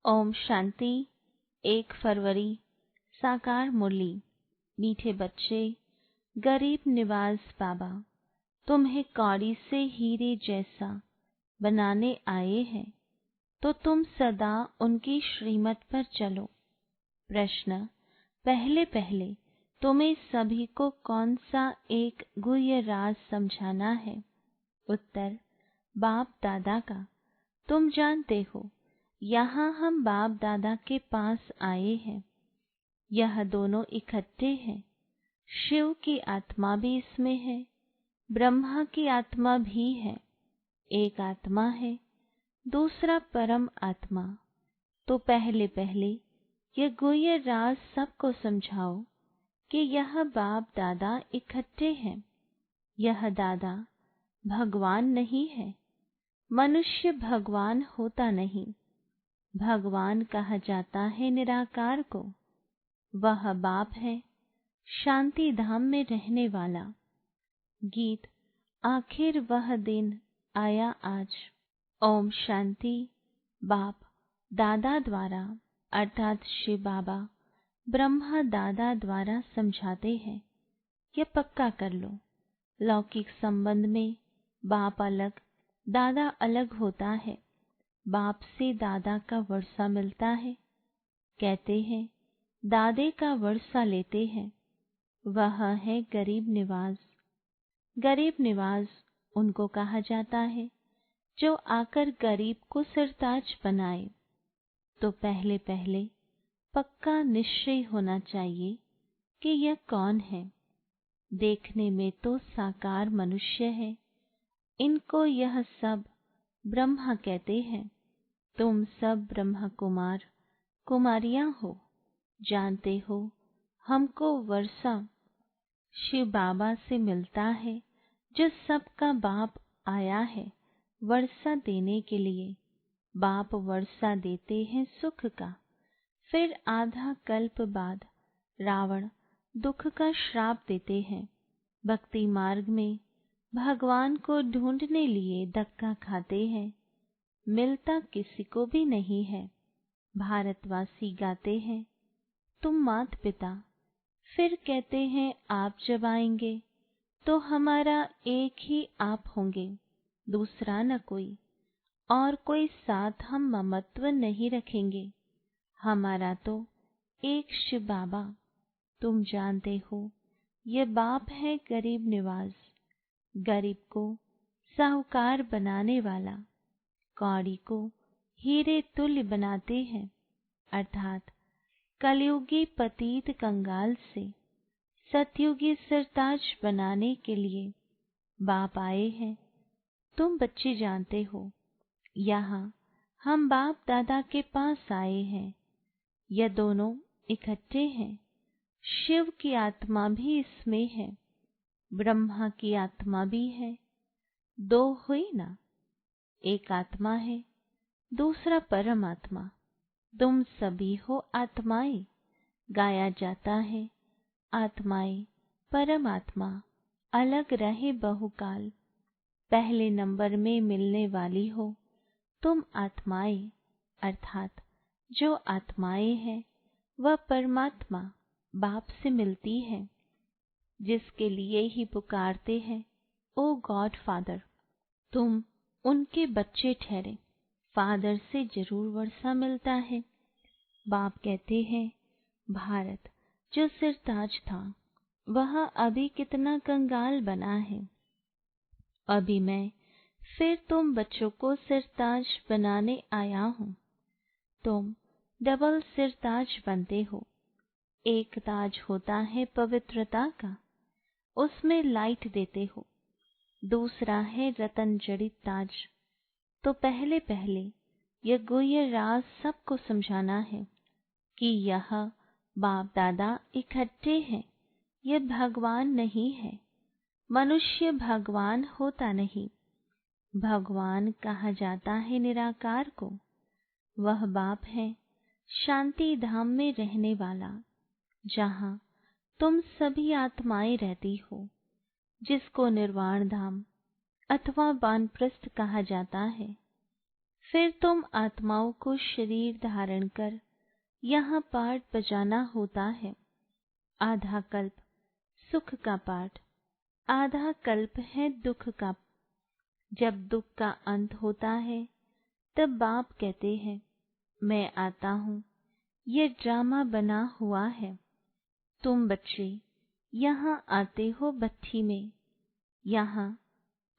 ओम शांति। 1 फरवरी। साकार मुरली। मीठे बच्चे, गरीब निवाज बाबा तुम्हें कौड़ी से हीरे जैसा बनाने आए हैं, तो तुम सदा उनकी श्रीमत पर चलो। प्रश्न। पहले पहले तुम्हें सभी को कौन सा एक गुह्य राज समझाना है? उत्तर। बाप दादा का। तुम जानते हो, यहाँ हम बाप दादा के पास आए हैं। यह दोनों इकट्ठे हैं। शिव की आत्मा भी इसमें है, ब्रह्मा की आत्मा भी है। एक आत्मा है, दूसरा परम आत्मा। तो पहले पहले यह गुह्य राज सबको समझाओ कि यह बाप दादा इकट्ठे हैं। यह दादा भगवान नहीं है। मनुष्य भगवान होता नहीं। भगवान कहा जाता है निराकार को। वह बाप है, शांति धाम में रहने वाला। गीत। आखिर वह दिन आया आज। ओम शांति। बाप दादा द्वारा अर्थात शिव बाबा ब्रह्मा दादा द्वारा समझाते हैं, यह पक्का कर लो। लौकिक संबंध में बाप अलग दादा अलग होता है। बाप से दादा का वर्षा मिलता है। कहते हैं दादे का वर्षा लेते हैं। वह है गरीब निवाज। गरीब निवाज उनको कहा जाता है जो आकर गरीब को सरताज बनाए। तो पहले पहले पक्का निश्चय होना चाहिए कि यह कौन है। देखने में तो साकार मनुष्य है। इनको यह सब ब्रह्मा कहते हैं। तुम सब ब्रह्मा कुमार कुमारियां हो। जानते हो, हमको वर्षा शिव बाबा से मिलता है, जो सबका बाप आया है वर्षा देने के लिए। बाप वर्षा देते हैं सुख का। फिर आधा कल्प बाद रावण दुख का श्राप देते हैं। भक्ति मार्ग में भगवान को ढूंढने लिए धक्का खाते हैं, मिलता किसी को भी नहीं है। भारतवासी गाते हैं तुम मात पिता। फिर कहते हैं आप जब आएंगे तो हमारा एक ही आप होंगे, दूसरा न कोई। और कोई साथ हम ममत्व नहीं रखेंगे। हमारा तो एक शिव बाबा। तुम जानते हो, ये बाप है गरीब निवाज। गरीब को साहूकार बनाने वाला, कौड़ी को हीरे तुल्य बनाते हैं। अर्थात कलयुगी पतित कंगाल से सतयुगी सरताज बनाने के लिए बाप आए हैं। तुम बच्चे जानते हो, यहाँ हम बाप दादा के पास आए हैं। यह दोनों इकट्ठे हैं। शिव की आत्मा भी इसमें है, ब्रह्मा की आत्मा भी है। दो हुई ना। एक आत्मा है, दूसरा परमात्मा। तुम सभी हो आत्माएं। गाया जाता है आत्माएं परमात्मा अलग रहे बहुकाल। पहले नंबर में मिलने वाली हो तुम आत्माएं। अर्थात जो आत्माएं हैं वह परमात्मा बाप से मिलती है, जिसके लिए ही पुकारते हैं ओ गॉड फादर। तुम उनके बच्चे ठहरे। फादर से जरूर वर्षा मिलता है। बाप कहते हैं भारत जो सिरताज था, वह अभी कितना कंगाल बना है। अभी मैं फिर तुम बच्चों को सिरताज बनाने आया हूँ। तुम डबल सिरताज बनते हो। एक ताज होता है पवित्रता का, उसमें लाइट देते हो। दूसरा है रतन जड़ित ताज। तो पहले पहले यह गुह्य राज सबको समझाना है कि यह बाप दादा इकट्ठे हैं। यह भगवान नहीं है। मनुष्य भगवान होता नहीं। भगवान कहा जाता है निराकार को। वह बाप है शांति धाम में रहने वाला, जहाँ तुम सभी आत्माएं रहती हो, जिसको निर्वाण धाम अथवा वानप्रस्थ कहा जाता है। फिर तुम आत्माओं को शरीर धारण कर यहाँ पाठ बजाना होता है। आधा कल्प सुख का पाठ, आधा कल्प है दुख का। जब दुख का अंत होता है तब बाप कहते हैं मैं आता हूँ, ये ड्रामा बना हुआ है। तुम बच्चे यहाँ आते हो भट्ठी में, यहाँ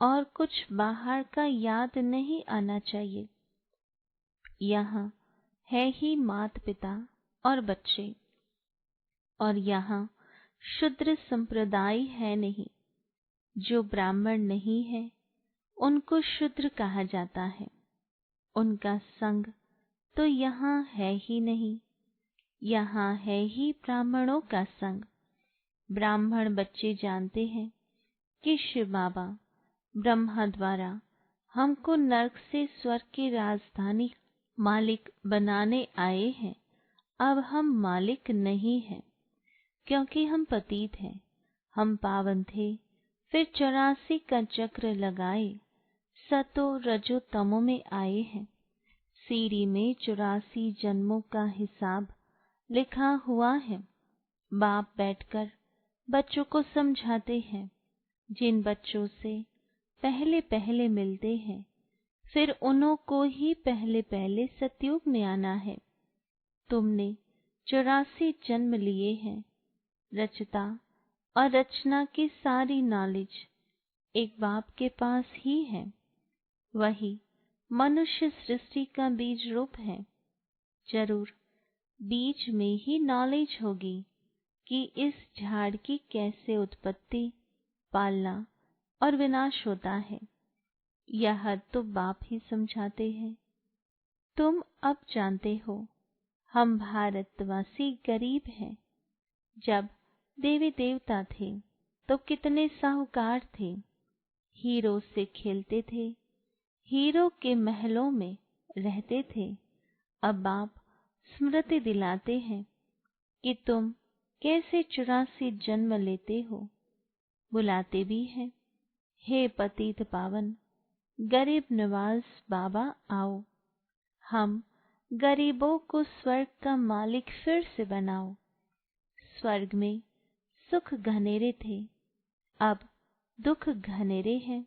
और कुछ बाहर का याद नहीं आना चाहिए। यहाँ है ही माता पिता और बच्चे, और यहाँ शूद्र संप्रदाय है नहीं। जो ब्राह्मण नहीं है उनको शूद्र कहा जाता है। उनका संग तो यहाँ है ही नहीं, यहाँ है ही ब्राह्मणों का संग। ब्राह्मण बच्चे जानते हैं कि शिव बाबा ब्रह्मा द्वारा हमको नरक से स्वर्ग की राजधानी मालिक बनाने आए हैं। अब हम मालिक नहीं हैं, क्योंकि हम पतित हैं। हम पावन थे, फिर 84 का चक्र लगाए, सतो रजो तमो में आए हैं। सीढ़ी में 84 जन्मों का हिसाब लिखा हुआ है। बाप बैठकर बच्चों को समझाते हैं। जिन बच्चों से पहले पहले मिलते हैं, फिर उन्हों को ही पहले पहले सतयुग में आना है। तुमने 84 जन्म लिए हैं। रचता और रचना की सारी नॉलेज एक बाप के पास ही है। वही मनुष्य सृष्टि का बीज रूप है। जरूर बीज में ही नॉलेज होगी कि इस झाड़ की कैसे उत्पत्ति, पालना और विनाश होता है। यह तो बाप ही समझाते हैं। तुम अब जानते हो हम भारतवासी गरीब हैं। जब देवी देवता थे तो कितने साहूकार थे। हीरो से खेलते थे, हीरो के महलों में रहते थे। अब बाप स्मृति दिलाते हैं कि तुम कैसे 84 जन्म लेते हो। बुलाते भी हैं, हे पतित पावन गरीब नवाज बाबा आओ। हम गरीबों को स्वर्ग का मालिक फिर से बनाओ। स्वर्ग में सुख घनेरे थे, अब दुख घनेरे हैं।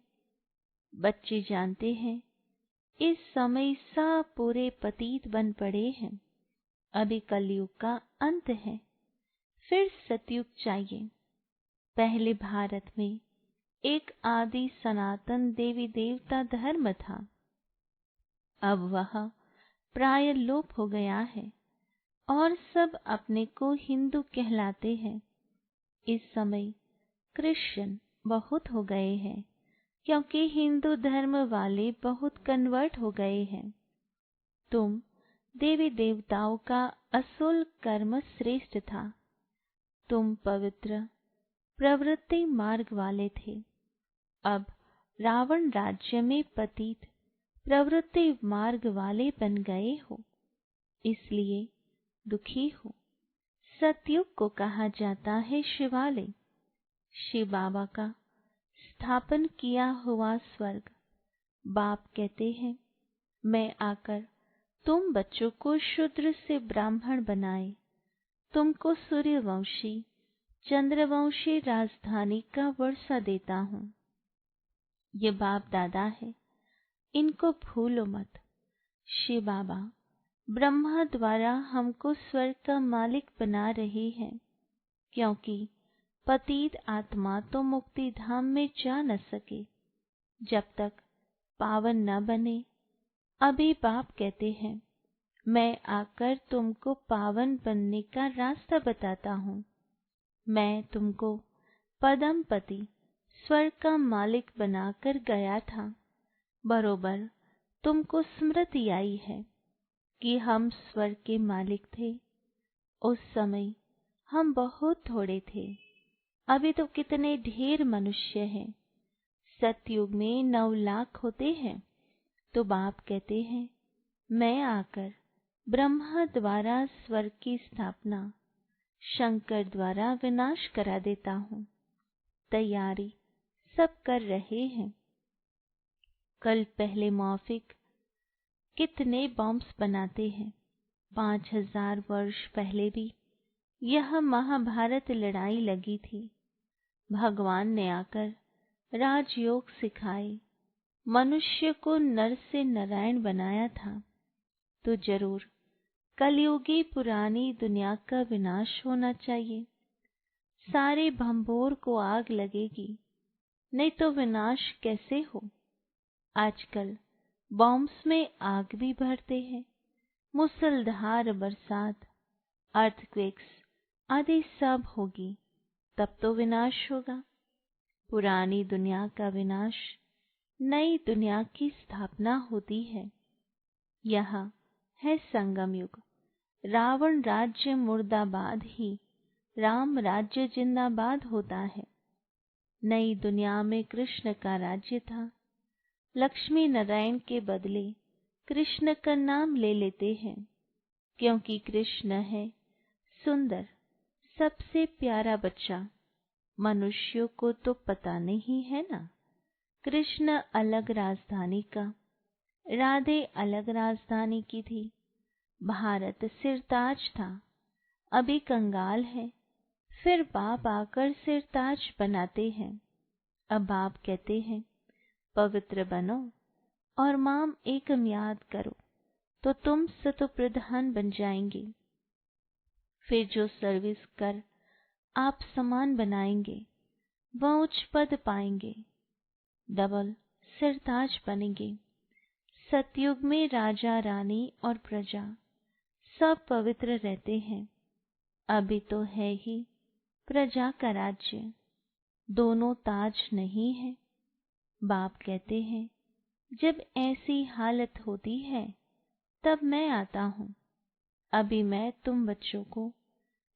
बच्चे जानते हैं इस समय सब पूरे पतित बन पड़े हैं। अभी कलयुग का अंत है, फिर सतयुग चाहिए। पहले भारत में एक आदि सनातन देवी देवता धर्म था। अब वह प्राय लोप हो गया है और सब अपने को हिंदू कहलाते हैं। इस समय क्रिश्चियन बहुत हो गए हैं, क्योंकि हिंदू धर्म वाले बहुत कन्वर्ट हो गए हैं। तुम देवी देवताओं का असुल कर्म श्रेष्ठ था। तुम पवित्र प्रवृत्ति मार्ग वाले थे। अब रावण राज्य में पतित प्रवृत्ति मार्ग वाले बन गए हो, इसलिए दुखी हो। सतयुग को कहा जाता है शिवालय, शिव बाबा का स्थापन किया हुआ स्वर्ग। बाप कहते हैं मैं आकर तुम बच्चों को शूद्र से ब्राह्मण बनाए, तुमको सूर्यवंशी चंद्रवंशी राजधानी का वर्षा देता हूँ। ये बाप दादा है, इनको भूलो मत। शिव बाबा ब्रह्मा द्वारा हमको स्वर्ग का मालिक बना रहे हैं, क्योंकि पतित आत्मा तो मुक्ति धाम में जा न सके जब तक पावन न बने। अभी बाप कहते हैं मैं आकर तुमको पावन बनने का रास्ता बताता हूँ। मैं तुमको पदम पति स्वर्ग का मालिक बनाकर गया था। बरोबर तुमको स्मृति आई है कि हम स्वर्ग के मालिक थे। उस समय हम बहुत थोड़े थे, अभी तो कितने ढेर मनुष्य हैं। सतयुग में 9 लाख होते हैं। तो बाप कहते हैं मैं आकर ब्रह्मा द्वारा स्वर्ग की स्थापना, शंकर द्वारा विनाश करा देता हूँ। तैयारी सब कर रहे हैं। कल पहले मौफिक कितने बॉम्ब्स बनाते हैं। 5000 वर्ष पहले भी यह महाभारत लड़ाई लगी थी। भगवान ने आकर राजयोग सिखाए, मनुष्य को नर से नारायण बनाया था। तो जरूर कलयुगी पुरानी दुनिया का विनाश होना चाहिए। सारे भंबोर को आग लगेगी, नहीं तो विनाश कैसे हो। आजकल बॉम्ब्स में आग भी भरते हैं। मूसलधार बरसात, अर्थक्वेक्स आदि सब होगी, तब तो विनाश होगा। पुरानी दुनिया का विनाश, नई दुनिया की स्थापना होती है। यह है संगम युग। रावण राज्य मुर्दाबाद ही राम राज्य जिंदाबाद होता है। नई दुनिया में कृष्ण का राज्य था। लक्ष्मी नारायण के बदले कृष्ण का नाम ले लेते हैं, क्योंकि कृष्ण है सुंदर, सबसे प्यारा बच्चा। मनुष्यों को तो पता नहीं है ना। कृष्ण अलग राजधानी का, राधे अलग राजधानी की थी। भारत सिरताज था, अभी कंगाल है। फिर बाप आकर सिरताज बनाते हैं। अब बाप कहते हैं पवित्र बनो और माम एकम याद करो, तो तुम सतोप्रधान बन जाएंगे। फिर जो सर्विस कर आप समान बनाएंगे, वह उच्च पद पाएंगे, डबल सिरताज बनेंगे। सतयुग में राजा रानी और प्रजा सब पवित्र रहते हैं। अभी तो है ही प्रजा का राज्य, दोनों ताज नहीं है। बाप कहते हैं जब ऐसी हालत होती है तब मैं आता हूँ। अभी मैं तुम बच्चों को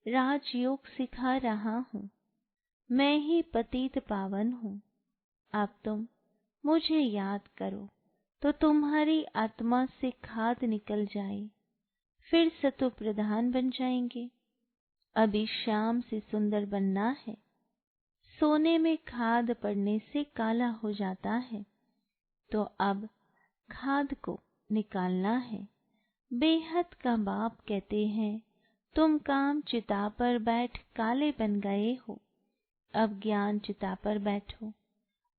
राजयोग सिखा रहा हूँ। मैं ही पतित पावन हूँ। अब तुम मुझे याद करो, तो तुम्हारी आत्मा से खाद निकल जाए, फिर सतो प्रधान बन जाएंगे। अभी श्याम से सुंदर बनना है। सोने में खाद पड़ने से काला हो जाता है, तो अब खाद को निकालना है। बेहद का बाप कहते हैं तुम काम चिता पर बैठ काले बन गए हो। अब ज्ञान चिता पर बैठो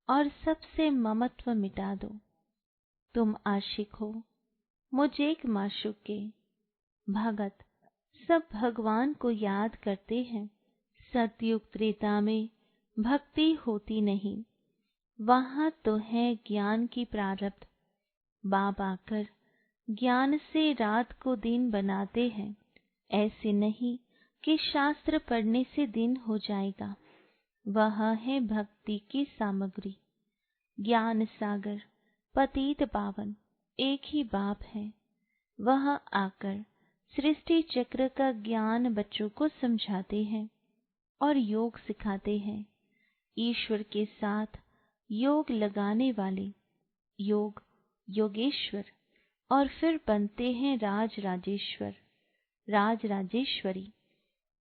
और सबसे ममत्व मिटा दो। तुम आशिक हो मुझे एक माशूक के। भगत सब भगवान को याद करते हैं। सतयुग त्रेता में भक्ति होती नहीं, वहाँ तो है ज्ञान की प्रारब्ध। बाप आकर ज्ञान से रात को दिन बनाते हैं। ऐसे नहीं कि शास्त्र पढ़ने से दिन हो जाएगा। वह है भक्ति की सामग्री। ज्ञान सागर पतित पावन एक ही बाप है। वह आकर सृष्टि चक्र का ज्ञान बच्चों को समझाते हैं और योग सिखाते हैं। ईश्वर के साथ योग लगाने वाले योग योगेश्वर और फिर बनते हैं राज राजेश्वर, राज राजेश्वरी।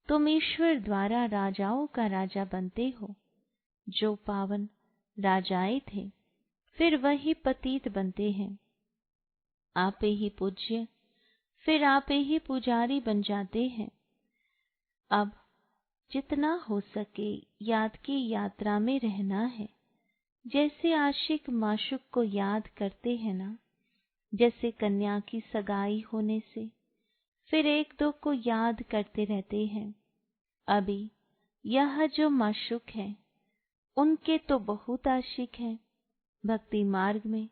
तुम ईश्वर द्वारा राजाओं का राजा बनते हो। जो पावन राजाएं थे फिर वही पतित बनते हैं। आप ही पूज्य फिर आप ही पुजारी बन जाते हैं। अब जितना हो सके याद की यात्रा में रहना है। जैसे आशिक माशूक को याद करते हैं ना, जैसे कन्या की सगाई होने से फिर एक दो को याद करते रहते हैं। अभी यह जो माशूक है उनके तो बहुत आशिक हैं। भक्ति मार्ग में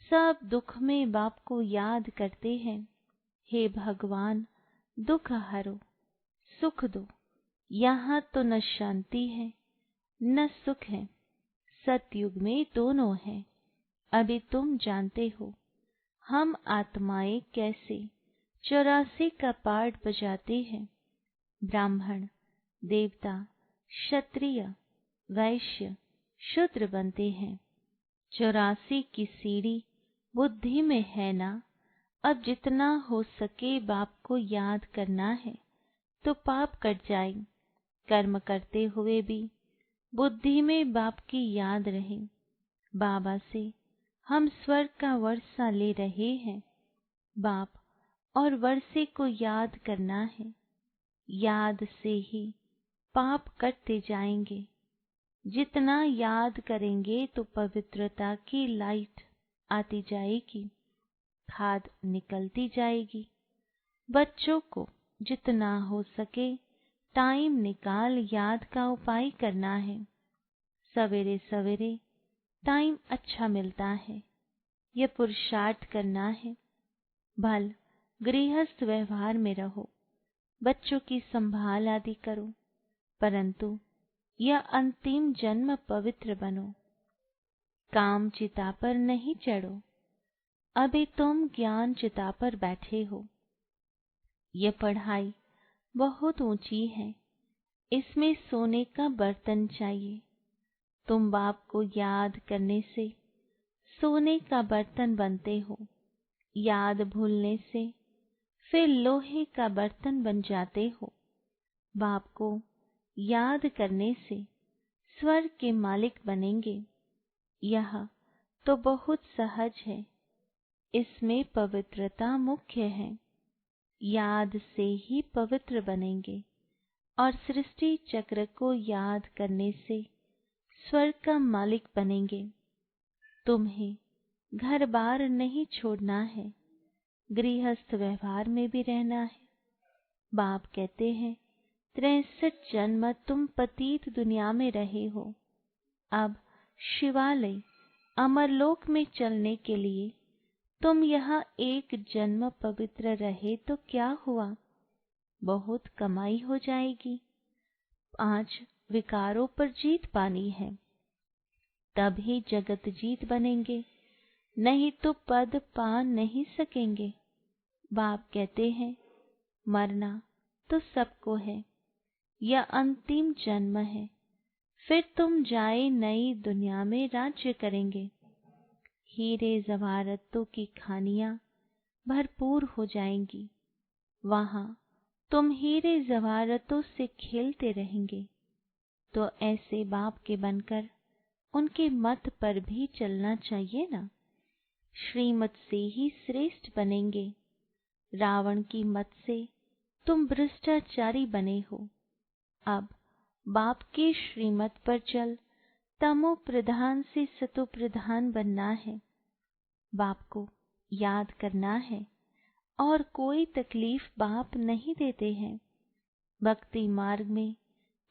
सब दुख में बाप को याद करते हैं। हे भगवान दुख हरो सुख दो। यहाँ तो न शांति है न सुख है। सतयुग में दोनों है। अभी तुम जानते हो हम आत्माएं कैसे 84 का पाठ बजाते हैं। ब्राह्मण देवता क्षत्रिय वैश्य शूद्र बनते हैं। 84 की सीढ़ी बुद्धि में है ना। अब जितना हो सके बाप को याद करना है तो पाप कट जाए। कर्म करते हुए भी बुद्धि में बाप की याद रहे। बाबा से हम स्वर्ग का वर्षा ले रहे हैं। बाप और वर्षे को याद करना है। याद से ही पाप कटते जाएंगे। जितना याद करेंगे तो पवित्रता की लाइट आती जाएगी, खाद निकलती जाएगी। बच्चों को जितना हो सके टाइम निकाल याद का उपाय करना है। सवेरे सवेरे टाइम अच्छा मिलता है, यह पुरुषार्थ करना है। भल गृहस्थ व्यवहार में रहो, बच्चों की संभाल आदि करो, परंतु यह अंतिम जन्म पवित्र बनो। काम चिता पर नहीं चढ़ो, अभी तुम ज्ञान चिता पर बैठे हो। यह पढ़ाई बहुत ऊंची है, इसमें सोने का बर्तन चाहिए। तुम बाप को याद करने से सोने का बर्तन बनते हो, याद भूलने से फिर लोहे का बर्तन बन जाते हो। बाप को याद करने से स्वर्ग के मालिक बनेंगे। यह तो बहुत सहज है, इसमें पवित्रता मुख्य है। याद से ही पवित्र बनेंगे और सृष्टि चक्र को याद करने से स्वर्ग का मालिक बनेंगे। तुम्हें घर बार नहीं छोड़ना है, गृहस्थ व्यवहार में भी रहना है। बाप कहते हैं 63 जन्म तुम पतित दुनिया में रहे हो। अब शिवालय अमरलोक में चलने के लिए तुम यहाँ एक जन्म पवित्र रहे तो क्या हुआ, बहुत कमाई हो जाएगी। 5 विकारों पर जीत पानी है, तभी जगत जीत बनेंगे, नहीं तो पद पा नहीं सकेंगे। बाप कहते हैं मरना तो सबको है, यह अंतिम जन्म है, फिर तुम जाए नई दुनिया में राज्य करेंगे। हीरे जवाहरतों की खानियां भरपूर हो जाएंगी, वहां तुम हीरे जवाहरतों से खेलते रहेंगे। तो ऐसे बाप के बनकर उनके मत पर भी चलना चाहिए ना। श्रीमत से ही श्रेष्ठ बनेंगे। रावण की मत से तुम भ्रष्टाचारी बने हो। अब बाप के श्रीमत पर चल तमो प्रधान से सतो प्रधान बनना है। बाप को याद करना है और कोई तकलीफ बाप नहीं देते हैं। भक्ति मार्ग में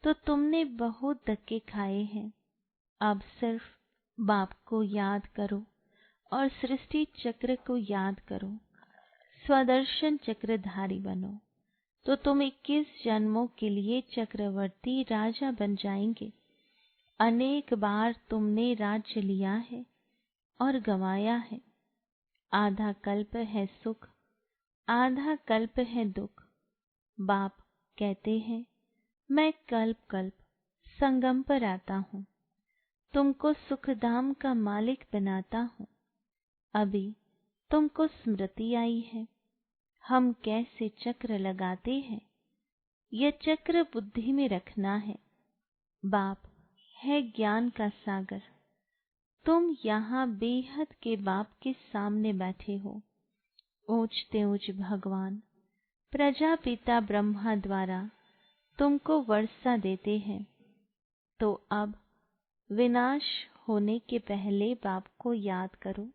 तो तुमने बहुत धक्के खाए हैं, अब सिर्फ बाप को याद करो और सृष्टि चक्र को याद करो। स्वदर्शन चक्रधारी बनो तो तुम 21 जन्मों के लिए चक्रवर्ती राजा बन जाएंगे। अनेक बार तुमने राज्य लिया है और गंवाया है। आधा कल्प है सुख, आधा कल्प है दुख। बाप कहते हैं मैं कल्प कल्प संगम पर आता हूँ, तुमको सुखधाम का मालिक बनाता हूँ। अभी तुमको स्मृति आई है, हम कैसे चक्र लगाते हैं, यह चक्र बुद्धि में रखना है। बाप है ज्ञान का सागर, तुम यहाँ बेहद के बाप के सामने बैठे हो। ऊंचते ऊंच भगवान प्रजापिता ब्रह्मा द्वारा तुमको वर्षा देते हैं, तो अब विनाश होने के पहले बाप को याद करो,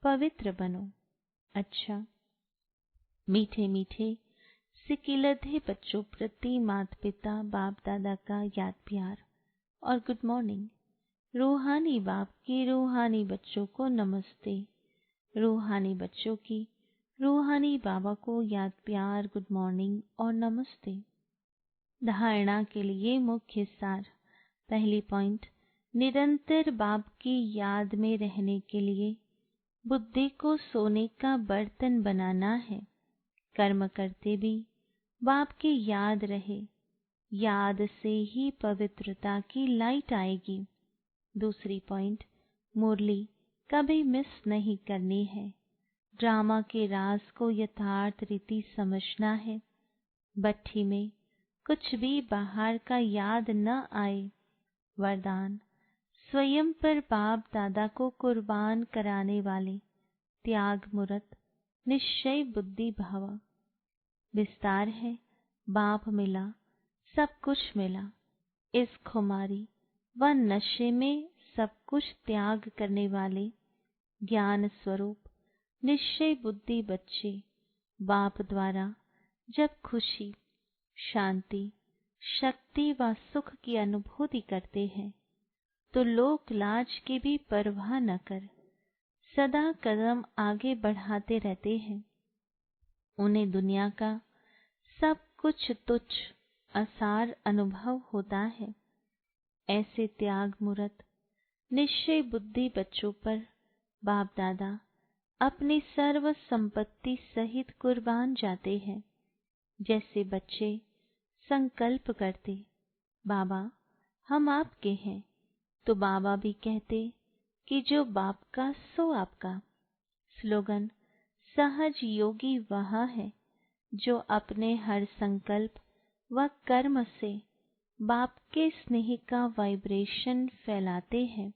पवित्र बनो। अच्छा, मीठे मीठे सिकिलधे बच्चों प्रति माता पिता बाप दादा का याद प्यार और गुड मॉर्निंग। रूहानी बाप की रूहानी बच्चों को नमस्ते। रूहानी बच्चों की रूहानी बाबा को याद प्यार, गुड मॉर्निंग और नमस्ते। धारणा के लिए मुख्य सार। पहली पॉइंट, निरंतर बाप की याद में रहने के लिए बुद्धि को सोने का बर्तन बनाना है। कर्म करते भी बाप की याद रहे, याद से ही पवित्रता की लाइट आएगी। दूसरी पॉइंट, मुरली कभी मिस नहीं करनी है। ड्रामा के राज को यथार्थ रीति समझना है। भट्ठी में कुछ भी बाहर का याद न आए। वरदान, स्वयं पर बाप दादा को कुर्बान कराने वाले त्याग मूर्त निश्चय बुद्धि भाव। विस्तार है बाप मिला, सब कुछ मिला। इस खुमारी व नशे में सब कुछ त्याग करने वाले ज्ञान स्वरूप निश्चय बुद्धि बच्चे बाप द्वारा जब खुशी, शांति, शक्ति व सुख की अनुभूति करते हैं तो लोक लाज की भी परवाह न कर सदा कदम आगे बढ़ाते रहते हैं। उन्हें दुनिया का सब कुछ तुच्छ असार अनुभव होता है। ऐसे त्याग मूर्त निश्चय बुद्धि बच्चों पर बाप दादा अपनी सर्व संपत्ति सहित कुर्बान जाते हैं। जैसे बच्चे संकल्प करते, बाबा हम आपके हैं, तो बाबा भी कहते कि जो बाप का सो आपका। स्लोगन सहज योगी वह है जो अपने हर संकल्प व कर्म से बाप के स्नेह का वाइब्रेशन फैलाते हैं।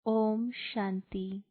ओम शांति।